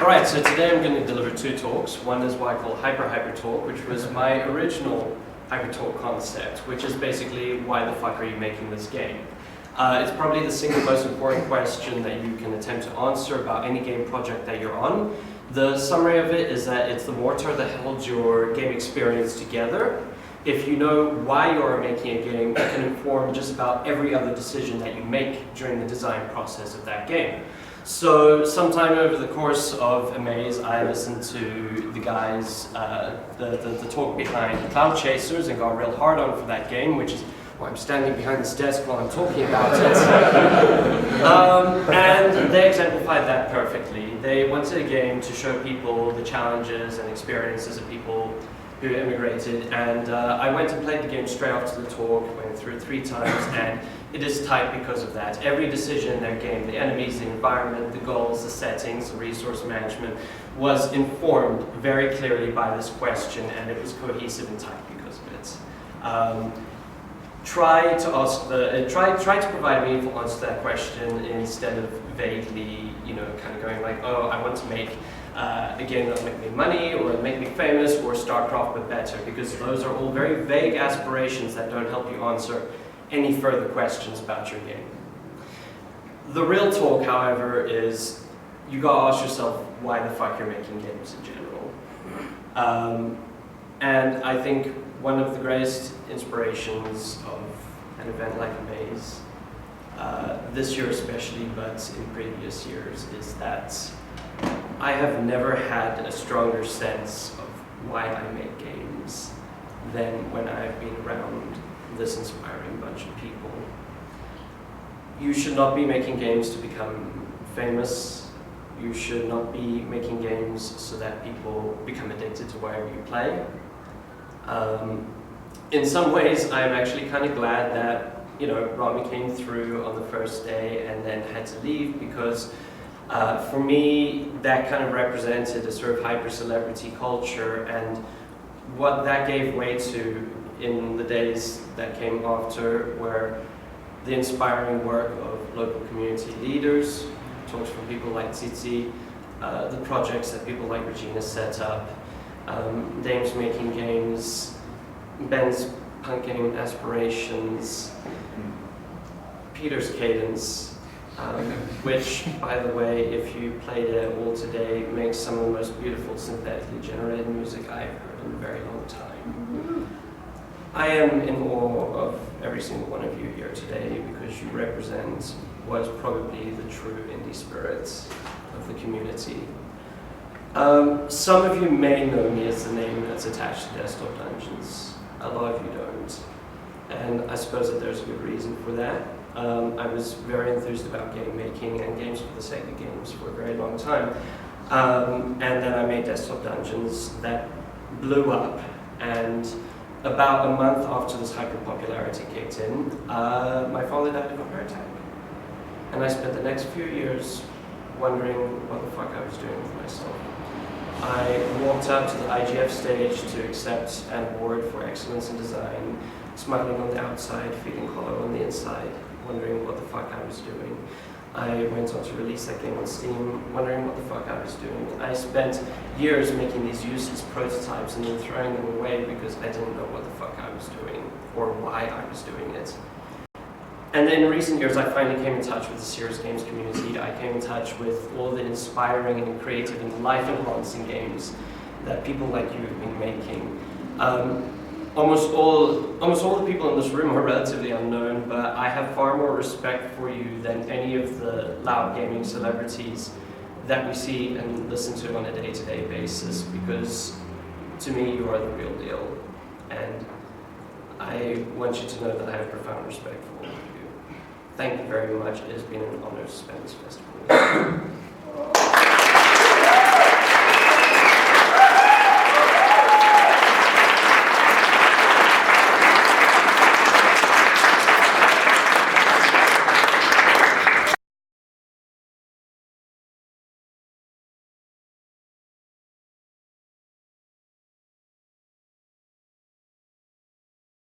Alright, so today I'm going to deliver two talks. One is what I call HYPERTALK, which was my original HYPERTALK concept, which is basically, why the fuck are you making this game? It's probably the single most important question that you can attempt to answer about any game project that you're on. The summary of it is that it's the mortar that holds your game experience together. If you know why you're making a game, it can inform just about every other decision that you make during the design process of that game. So sometime over the course of a maze, I listened to the guys, the talk behind Cloud Chasers, and got real hard on for that game, which is why I'm standing behind this desk while I'm talking about it. And they exemplified that perfectly. They wanted a game to show people the challenges and experiences of people who immigrated, and I went and played the game straight after the talk, went through it 3 times, and it is tight because of that. Every decision in their game, the enemies, the environment, the goals, the settings, the resource management, was informed very clearly by this question, and it was cohesive and tight because of it. Try to provide a meaningful answer to that question instead of vaguely, kind of going like, oh, I want to make a game that'll make me money, or make me famous, or StarCraft but better, because those are all very vague aspirations that don't help you answer any further questions about your game. The real talk, however, is you gotta ask yourself why the fuck you're making games in general. And I think one of the greatest inspirations of an event like a maze, this year especially, but in previous years, is that I have never had a stronger sense of why I make games than when I've been around this inspiring bunch of people. You should not be making games to become famous. You should not be making games so that people become addicted to whatever you play. In some ways, I'm actually kind of glad that, Rami came through on the first day and then had to leave, because for me, that kind of represented a sort of hyper-celebrity culture, and what that gave way to in the days that came after were the inspiring work of local community leaders, talks from people like Tsitsi, the projects that people like Regina set up, Dame's making games, Ben's punk game aspirations, Peter's Cadence, which, by the way, if you played it all today, makes some of the most beautiful synthetically generated music I've heard in a very long time. I am in awe of every single one of you here today, because you represent what is probably the true indie spirit of the community. Some of you may know me as the name that's attached to Desktop Dungeons. A lot of you don't. And I suppose that there's a good reason for that. I was very enthused about game making and games for the sake of games for a very long time. And then I made Desktop Dungeons that blew up, and about a month after this hyper-popularity kicked in, my father died of a heart attack. And I spent the next few years wondering what the fuck I was doing with myself. I walked up to the IGF stage to accept an award for excellence in design, smiling on the outside, feeling hollow on the inside, wondering what the fuck I was doing. I went on to release that game on Steam, wondering what the fuck I was doing. I spent years making these useless prototypes and then throwing them away because I didn't know what the fuck I was doing, or why I was doing it. And then in recent years, I finally came in touch with the serious games community. I came in touch with all the inspiring and creative and life-enhancing games that people like you have been making. Almost all the people in this room are relatively unknown, but I have far more respect for you than any of the loud gaming celebrities that we see and listen to on a day-to-day basis, because to me, you are the real deal. And I want you to know that I have profound respect for all of you. Thank you very much. It has been an honor to spend this festival with you.